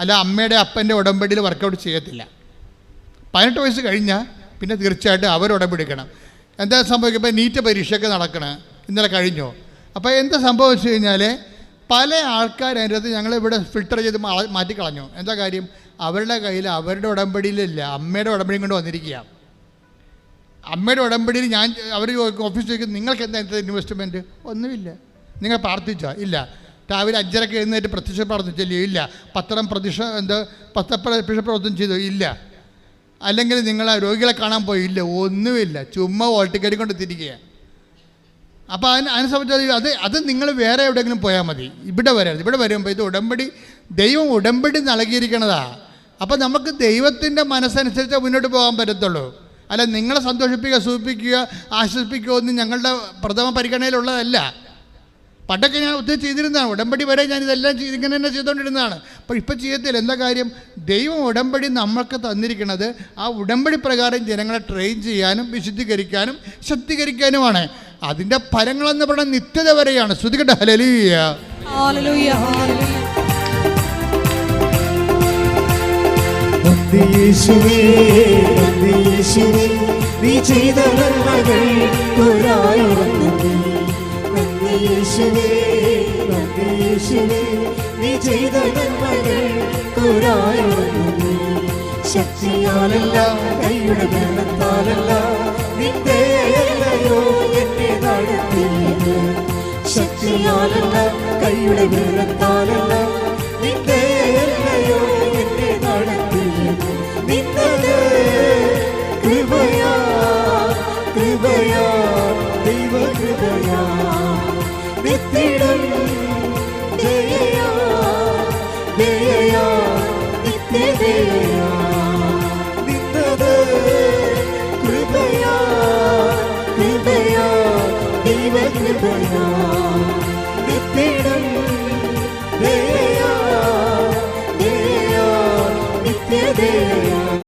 അല്ല അമ്മയുടെ അപ്പൻ്റെ ഉടമ്പടിയിൽ വർക്കൗട്ട് ചെയ്യത്തില്ല. 18 വയസ്സ് കഴിഞ്ഞാൽ പിന്നെ തീർച്ചയായിട്ടും അവർ ഉടമ്പടി എടുക്കണം. എന്താ സംഭവിക്കുക? ഇപ്പോൾ നീറ്റ് പരീക്ഷയൊക്കെ നടക്കണം, ഇന്നലെ കഴിഞ്ഞോ. അപ്പോൾ എന്താ സംഭവിച്ചു കഴിഞ്ഞാൽ പല ആൾക്കാർ അതിൻ്റെ അകത്ത് ഞങ്ങളിവിടെ ഫിൽട്ടർ ചെയ്ത് മാറ്റിക്കളഞ്ഞു. എന്താ കാര്യം? അവരുടെ കയ്യിൽ അവരുടെ ഉടമ്പടിയിലില്ല, അമ്മയുടെ ഉടമ്പടിയും കൊണ്ട് വന്നിരിക്കുക. അമ്മയുടെ ഉടമ്പടിയിൽ അവർ ഓഫീസ് ചോദിക്കും, നിങ്ങൾക്ക് എന്താ ഇൻവെസ്റ്റ്മെൻറ്റ്? ഒന്നുമില്ല. നിങ്ങൾ പ്രാർത്ഥിച്ചോ? ഇല്ല. രാവിലെ 5:30 എഴുന്നേറ്റ് പ്രത്യക്ഷ പ്രാർത്ഥിച്ചല്ലോ? ഇല്ല. പത്രം പ്രവർത്തനം ചെയ്തോ? ഇല്ല. അല്ലെങ്കിൽ നിങ്ങൾ രോഗികളെ കാണാൻ പോയി? ഇല്ല. ഒന്നുമില്ല. ചുമ്മാ ഓൾട്ടിക്കരി കൊണ്ട് തിരിക്കുക. അപ്പോൾ അതിനെ സംബന്ധിച്ച് അത് നിങ്ങൾ വേറെ എവിടെയെങ്കിലും പോയാൽ മതി, ഇവിടെ വരരുത്. ഇവിടെ വരുമ്പോൾ ഇത് ഉടമ്പടി, ദൈവം ഉടമ്പടി നൽകിയിരിക്കണതാണ്. അപ്പോൾ നമുക്ക് ദൈവത്തിൻ്റെ മനസ്സനുസരിച്ച് മുന്നോട്ട് പോകാൻ പറ്റത്തുള്ളൂ. അല്ല നിങ്ങളെ സന്തോഷിപ്പിക്കുക, സൂചിപ്പിക്കുക, ആശ്വസിപ്പിക്കുക ഒന്നും ഞങ്ങളുടെ പ്രഥമ പരിഗണനയിലുള്ളതല്ല. പണ്ടൊക്കെ ഞാൻ ഒത്തിരി ചെയ്തിരുന്നതാണ്. ഉടമ്പടി വരെ ഞാൻ ഇതെല്ലാം ഇങ്ങനെ തന്നെ ചെയ്തുകൊണ്ടിരുന്നതാണ്. അപ്പോൾ ഇപ്പം ചെയ്യത്തില്ല. എന്താ കാര്യം? ദൈവം ഉടമ്പടി നമ്മൾക്ക് തന്നിരിക്കുന്നത് ആ ഉടമ്പടി പ്രകാരം ജനങ്ങളെ ട്രെയിൻ ചെയ്യാനും വിശുദ്ധീകരിക്കാനും ശക്തീകരിക്കാനുമാണ്. അതിൻ്റെ ഫലങ്ങളെന്ന് പറഞ്ഞാൽ നിത്യത വരെയാണ്. ശ്രുതികട്ടെ ഹല്ലേലൂയ. നീ ചെയ്ത നന്മകൾക്കൊരായിരം നന്ദി. യേശുവേ യേശുവേ നീ ചെയ്ത നന്മകൾക്കൊരായിരം നന്ദി. ശക്തിയാലല്ല കൈയുടെ ബലത്താലല്ല നിന്റെ ദയയല്ലയോ എന്നെ നടത്തിയത്. ശക്തിയാലല്ല കൈയുടെ ബലത്താലല്ല നിന്റെ ദയയല്ലയോ എന്നെ നടത്തിയത്. നിന്നത് കൃപയാ കൃപയാ ദൈവ കൃപയാ നിത്യടും ദയയാ ദയയാ നിത്യദയയാ. നിന്നത് കൃപയാ കൃപയാ ദൈവ കൃപയാ നിത്യടും ദയയാ